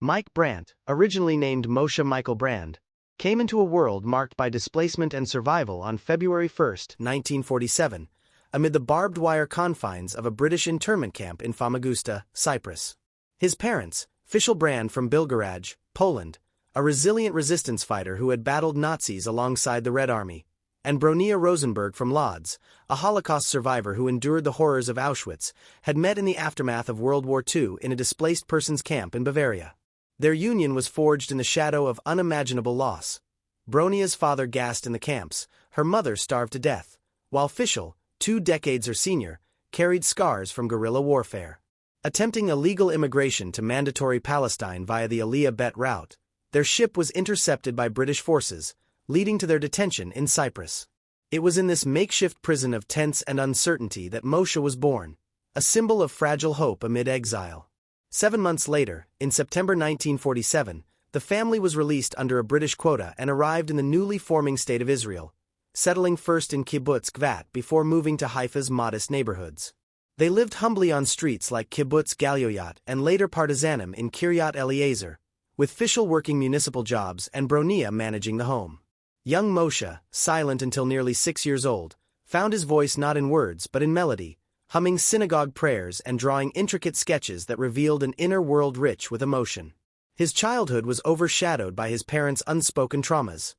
Mike Brant, originally named Moshe Michael Brand, came into a world marked by displacement and survival on February 1, 1947, amid the barbed wire confines of a British internment camp in Famagusta, Cyprus. His parents, Fischl Brand from Belgorod, Poland, a resilient resistance fighter who had battled Nazis alongside the Red Army, and Bronia Rosenberg from Lodz, a Holocaust survivor who endured the horrors of Auschwitz, had met in the aftermath of World War II in a displaced persons camp in Bavaria. Their union was forged in the shadow of unimaginable loss. Bronia's father gassed in the camps, her mother starved to death, while Fischl, 2 decades her senior, carried scars from guerrilla warfare. Attempting illegal immigration to mandatory Palestine via the Aliyah Bet route, their ship was intercepted by British forces, leading to their detention in Cyprus. It was in this makeshift prison of tents and uncertainty that Moshe was born, a symbol of fragile hope amid exile. 7 months later, in September 1947, the family was released under a British quota and arrived in the newly forming state of Israel, settling first in Kibbutz Gvat before moving to Haifa's modest neighborhoods. They lived humbly on streets like Kibbutz Galyoyat and later Partizanim in Kiryat Eliezer, with Fischl working municipal jobs and Bronia managing the home. Young Moshe, silent until nearly 6 years old, found his voice not in words but in melody, humming synagogue prayers and drawing intricate sketches that revealed an inner world rich with emotion. His childhood was overshadowed by his parents' unspoken traumas.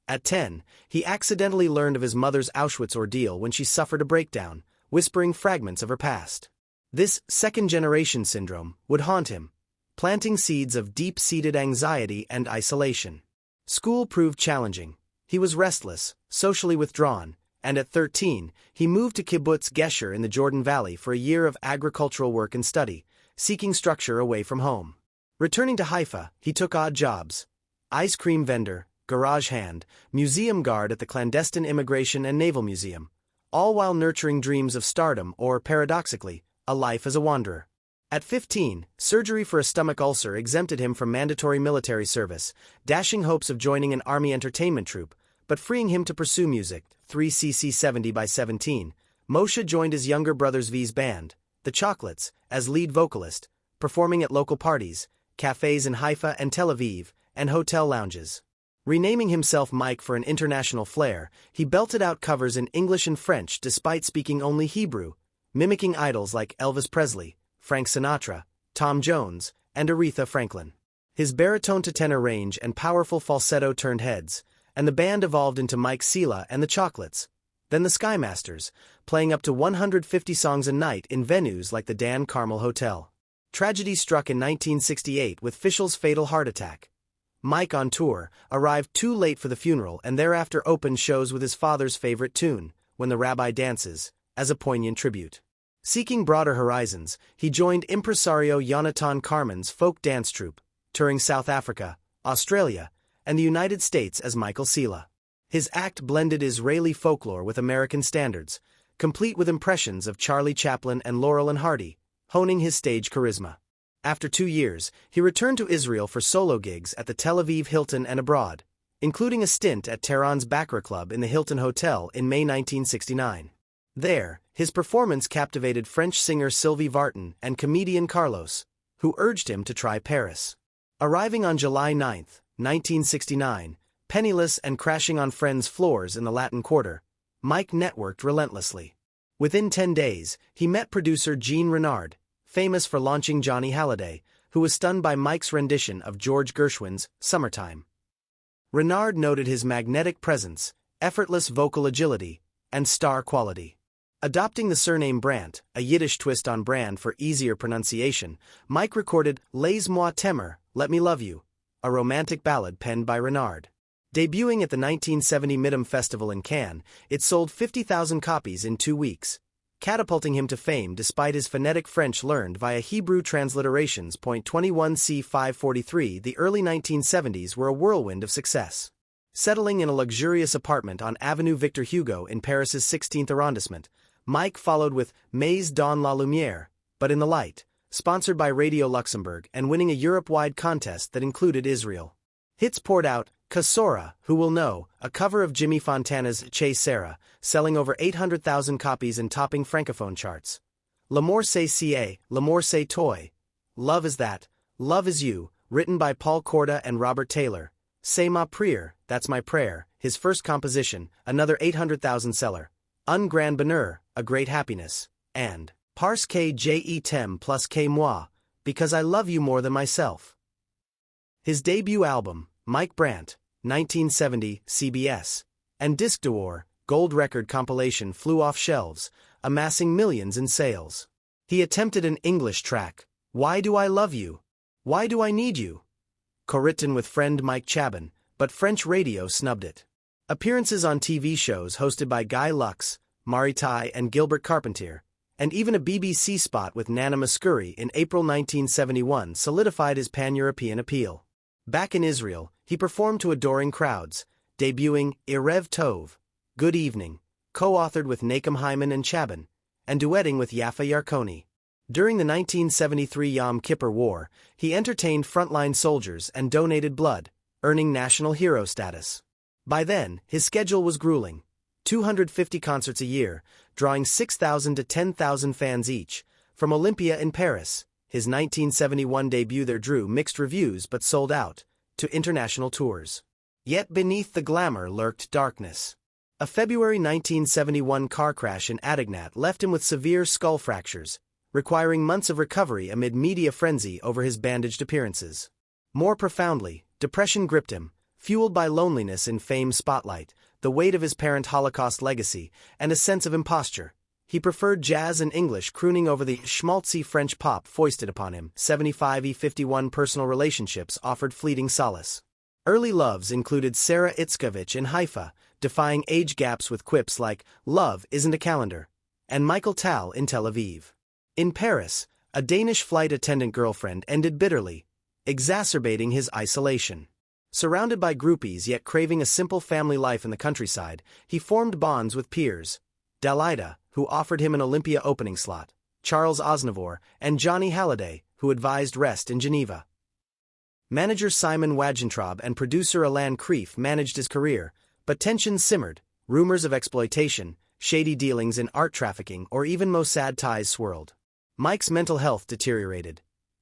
At 10, he accidentally learned of his mother's Auschwitz ordeal when she suffered a breakdown, whispering fragments of her past. This second-generation syndrome would haunt him, planting seeds of deep-seated anxiety and isolation. School proved challenging. He was restless, socially withdrawn, and at 13, he moved to Kibbutz Gesher in the Jordan Valley for a year of agricultural work and study, seeking structure away from home. Returning to Haifa, he took odd jobs: ice cream vendor, garage hand, museum guard at the clandestine Immigration and Naval Museum, all while nurturing dreams of stardom or, paradoxically, a life as a wanderer. At 15, surgery for a stomach ulcer exempted him from mandatory military service, dashing hopes of joining an army entertainment troupe, but freeing him to pursue music. 3cc 70 by 17, Moshe joined his younger brother's V's band, The Chocolates, as lead vocalist, performing at local parties, cafes in Haifa and Tel Aviv, and hotel lounges. Renaming himself Mike for an international flair, he belted out covers in English and French despite speaking only Hebrew, mimicking idols like Elvis Presley, Frank Sinatra, Tom Jones, and Aretha Franklin. His baritone to tenor range and powerful falsetto turned heads, and the band evolved into Mike Sela and the Chocolates, then the Skymasters, playing up to 150 songs a night in venues like the Dan Carmel Hotel. Tragedy struck in 1968 with Fischl's fatal heart attack. Mike, on tour, arrived too late for the funeral and thereafter opened shows with his father's favorite tune, When the Rabbi Dances, as a poignant tribute. Seeking broader horizons, he joined impresario Yonatan Carmen's folk dance troupe, touring South Africa, Australia, and the United States as Michael Sela. His act blended Israeli folklore with American standards, complete with impressions of Charlie Chaplin and Laurel and Hardy, honing his stage charisma. After 2 years, he returned to Israel for solo gigs at the Tel Aviv Hilton and abroad, including a stint at Tehran's Bakra Club in the Hilton Hotel in May 1969. There, his performance captivated French singer Sylvie Vartan and comedian Carlos, who urged him to try Paris. Arriving on July 9, 1969, penniless and crashing on friends' floors in the Latin Quarter, Mike networked relentlessly. Within 10 days, he met producer Gene Renard, famous for launching Johnny Hallyday, who was stunned by Mike's rendition of George Gershwin's Summertime. Renard noted his magnetic presence, effortless vocal agility, and star quality. Adopting the surname Brant, a Yiddish twist on Brand for easier pronunciation, Mike recorded Laisse-moi t'aimer, Let Me Love You, a romantic ballad penned by Renard. Debuting at the 1970 Midam Festival in Cannes, it sold 50,000 copies in 2 weeks, catapulting him to fame despite his phonetic French learned via Hebrew transliterations. 21c 543. The early 1970s were a whirlwind of success. Settling in a luxurious apartment on Avenue Victor Hugo in Paris's 16th arrondissement, Mike followed with Mais dans la lumière, But in the Light, sponsored by Radio Luxembourg and winning a Europe-wide contest that included Israel. Hits poured out: Kasora, Who Will Know, a cover of Jimmy Fontana's Che Sera, selling over 800,000 copies and topping francophone charts. L'amour c'est ci, l'amour c'est toi, Love Is That, Love Is You, written by Paul Corda and Robert Taylor. C'est ma prière, That's My Prayer, his first composition, another 800,000 seller. Un grand bonheur, A Great Happiness, and Parce que je t'aime plus que moi, Because I Love You More Than Myself. His debut album, Mike Brant, 1970, CBS, and Disque d'Or, gold record compilation flew off shelves, amassing millions in sales. He attempted an English track, Why Do I Love You? Why Do I Need You? Co-written with friend Mike Chabon, but French radio snubbed it. Appearances on TV shows hosted by Guy Lux, Maritai and Gilbert Carpentier, and even a BBC spot with Nana Mouskouri in April 1971 solidified his pan-European appeal. Back in Israel, he performed to adoring crowds, debuting Erev Tov, Good Evening, co-authored with Nachum Hyman and Chabon, and duetting with Yafa Yarkoni. During the 1973 Yom Kippur War, he entertained frontline soldiers and donated blood, earning national hero status. By then, his schedule was grueling. 250 concerts a year, drawing 6,000 to 10,000 fans each. From Olympia in Paris, his 1971 debut there drew mixed reviews but sold out, to international tours. Yet beneath the glamour lurked darkness. A February 1971 car crash in Adignat left him with severe skull fractures, requiring months of recovery amid media frenzy over his bandaged appearances. More profoundly, depression gripped him, fueled by loneliness in fame's spotlight, the weight of his parent Holocaust legacy, and a sense of imposture. He preferred jazz and English, crooning over the schmaltzy French pop foisted upon him. 75-51 personal relationships offered fleeting solace. Early loves included Sarah Itzkovich in Haifa, defying age gaps with quips like, "Love isn't a calendar," and Michael Tal in Tel Aviv. In Paris, a Danish flight attendant girlfriend ended bitterly, exacerbating his isolation. Surrounded by groupies yet craving a simple family life in the countryside, he formed bonds with peers. Dalida, who offered him an Olympia opening slot, Charles Aznavour, and Johnny Hallyday, who advised rest in Geneva. Manager Simon Wagentraub and producer Alain Krief managed his career, but tensions simmered, rumors of exploitation, shady dealings in art trafficking, or even Mossad ties swirled. Mike's mental health deteriorated.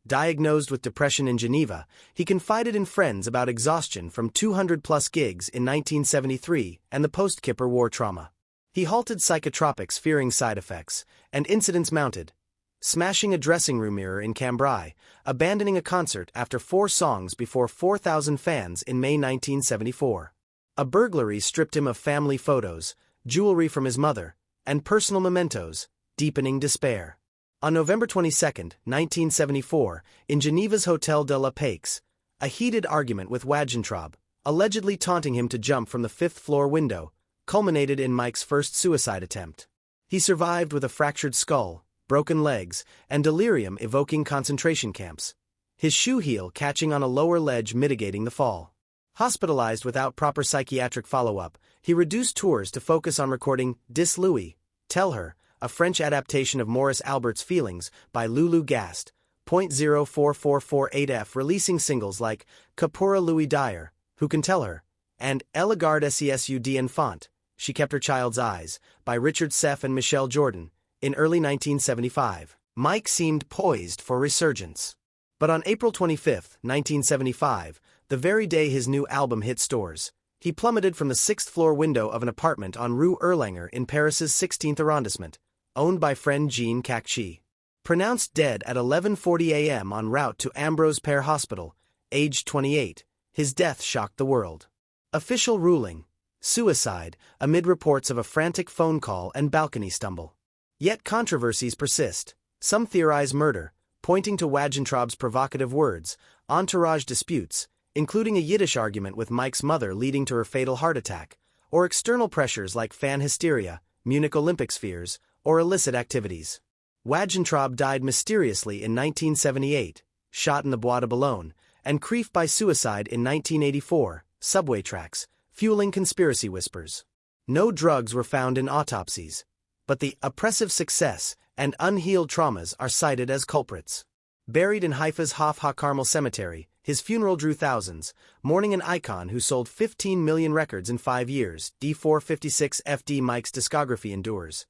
Diagnosed with depression in Geneva, he confided in friends about exhaustion from 200-plus gigs in 1973 and the post-Kippur War trauma. He halted psychotropics fearing side effects, and incidents mounted, smashing a dressing room mirror in Cambrai, abandoning a concert after 4 songs before 4,000 fans in May 1974. A burglary stripped him of family photos, jewelry from his mother, and personal mementos, deepening despair. On November 22, 1974, in Geneva's Hotel de la Paix, a heated argument with Wagentraub, allegedly taunting him to jump from the 5th-floor window, culminated in Mike's first suicide attempt. He survived with a fractured skull, broken legs, and delirium evoking concentration camps, his shoe heel catching on a lower ledge mitigating the fall. Hospitalized without proper psychiatric follow-up, he reduced tours to focus on recording Dis Louis, Tell Her, a French adaptation of Maurice Albert's Feelings by Lulu Gast, .04448F, releasing singles like Kapura Louis Dyer, Who Can Tell Her, and Elle garde ses d'enfant, She Kept Her Child's Eyes, by Richard Seff and Michelle Jordan, in early 1975. Mike seemed poised for resurgence. But on April 25, 1975, the very day his new album hit stores, he plummeted from the 6th-floor window of an apartment on Rue Erlanger in Paris's 16th arrondissement, owned by friend Jean Cacchi. Pronounced dead at 11:40 a.m. en route to Ambrose Père Hospital, aged 28, his death shocked the world. Official ruling: suicide, amid reports of a frantic phone call and balcony stumble. Yet controversies persist. Some theorize murder, pointing to Wagentraub's provocative words, entourage disputes, including a Yiddish argument with Mike's mother leading to her fatal heart attack, or external pressures like fan hysteria, Munich Olympics fears, or illicit activities. Wagentraub died mysteriously in 1978, shot in the Bois de Boulogne, and Krief by suicide in 1984, subway tracks, fueling conspiracy whispers. No drugs were found in autopsies, but the oppressive success and unhealed traumas are cited as culprits. Buried in Haifa's Hof HaCarmel Cemetery, his funeral drew thousands, mourning an icon who sold 15 million records in 5 years. D456 FD Mike's discography endures.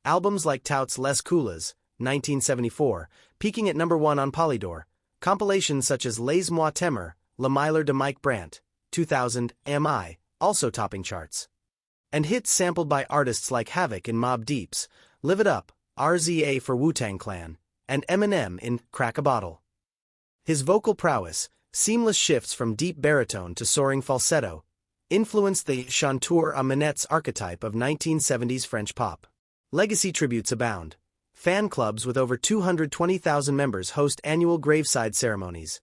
Albums like Touts Les Couleurs, 1974, peaking at #1 on Polydor, Compilations such as Laisse-moi t'aimer, Le Miller de Mike Brant, 2000, M.I., also topping charts. And hits sampled by artists like Havoc in Mobb Deep's Live It Up, RZA for Wu-Tang Clan, and Eminem in Crack a Bottle. His vocal prowess, seamless shifts from deep baritone to soaring falsetto, influenced the chanteur à manettes archetype of 1970s French pop. Legacy tributes abound. Fan clubs with over 220,000 members host annual graveside ceremonies.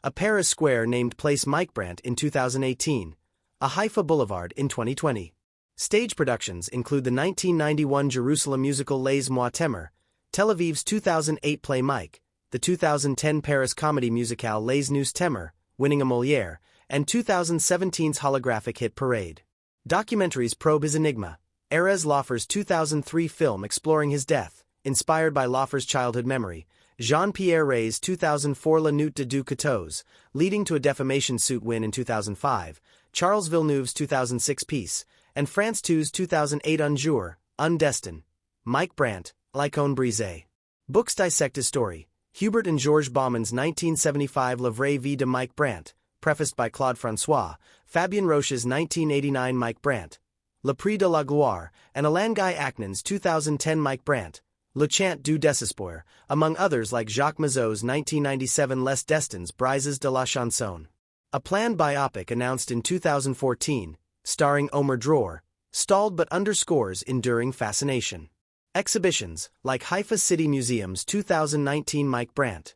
A Paris square named Place Mike Brant in 2018, a Haifa Boulevard in 2020. Stage productions include the 1991 Jerusalem musical Laisse-moi t'aimer, Tel Aviv's 2008 play Mike, the 2010 Paris comedy musicale Les Nous t'aimer, winning a Molière, and 2017's holographic hit Parade. Documentaries probe his enigma. Erez Laufer's 2003 film exploring his death, inspired by Laufer's childhood memory, Jean-Pierre Rey's 2004 La Nuit de deux Couteaux, leading to a defamation suit win in 2005, Charles Villeneuve's 2006 piece, and France 2's 2008 Un jour, un destin, Mike Brant, L'icône brisée. Books dissect his story. Hubert and Georges Baumann's 1975 La vraie vie de Mike Brant, prefaced by Claude François, Fabien Roche's 1989 Mike Brant, Le Prix de la Gloire, and Alain Guy Acnon's 2010 Mike Brant, Le Chant du Désespoir, among others like Jacques Mazot's 1997 Les Destins Brises de la Chanson. A planned biopic announced in 2014, starring Omer Dror, stalled but underscores enduring fascination. Exhibitions, like Haifa City Museum's 2019 Mike Brant,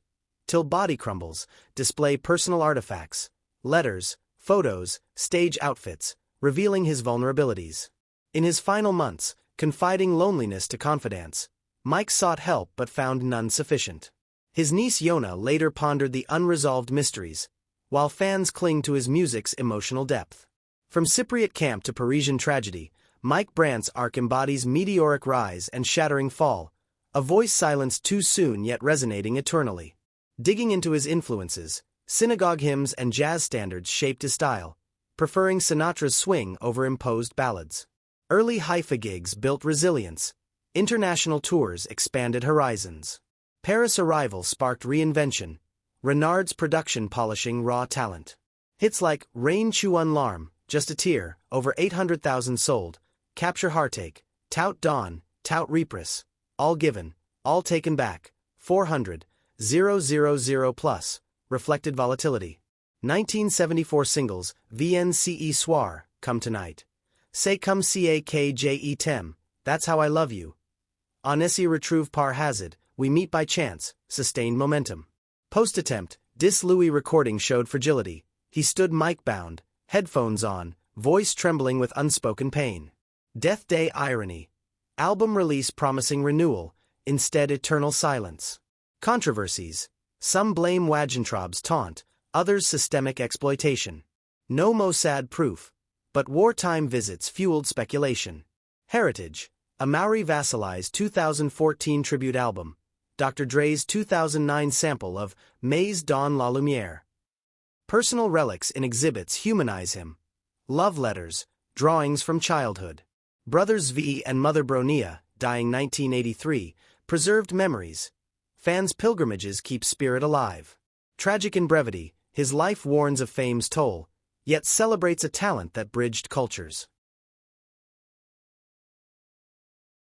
Till Body Crumbles, display personal artifacts, letters, photos, stage outfits, revealing his vulnerabilities. In his final months, confiding loneliness to confidants, Mike sought help but found none sufficient. His niece Yona later pondered the unresolved mysteries, while fans cling to his music's emotional depth. From Cypriot camp to Parisian tragedy, Mike Brant's arc embodies meteoric rise and shattering fall, a voice silenced too soon yet resonating eternally. Digging into his influences, synagogue hymns and jazz standards shaped his style, preferring Sinatra's swing over imposed ballads. Early Haifa gigs built resilience. International tours expanded horizons. Paris arrival sparked reinvention. Renard's production polishing raw talent. Hits like Rain Chouan Larm, Just a Tear, over 800,000 sold, Capture Heartache, Tout Dawn, Tout Repris, All Given, All Taken Back, 400,000 plus, reflected volatility. 1974 singles, VNCE Soir, Come Tonight. C'est comme si que je t'aime, That's How I Love You. On essaie retrouve par hasard, We Meet by Chance, sustained momentum. Post-attempt, Dis Louis recording showed fragility. He stood mic-bound, headphones on, voice trembling with unspoken pain. Death Day irony. Album release promising renewal, instead eternal silence. Controversies. Some blame Wagentraub's taunt, others systemic exploitation. No Mossad proof, but wartime visits fueled speculation. Heritage. Amaury Vassalai's 2014 tribute album. Dr. Dre's 2009 sample of Mais dans la lumière. Personal relics in exhibits humanize him. Love letters, drawings from childhood. Brothers V and Mother Bronia, dying 1983, preserved memories. Fans' pilgrimages keep spirit alive. Tragic in brevity, his life warns of fame's toll, yet celebrates a talent that bridged cultures.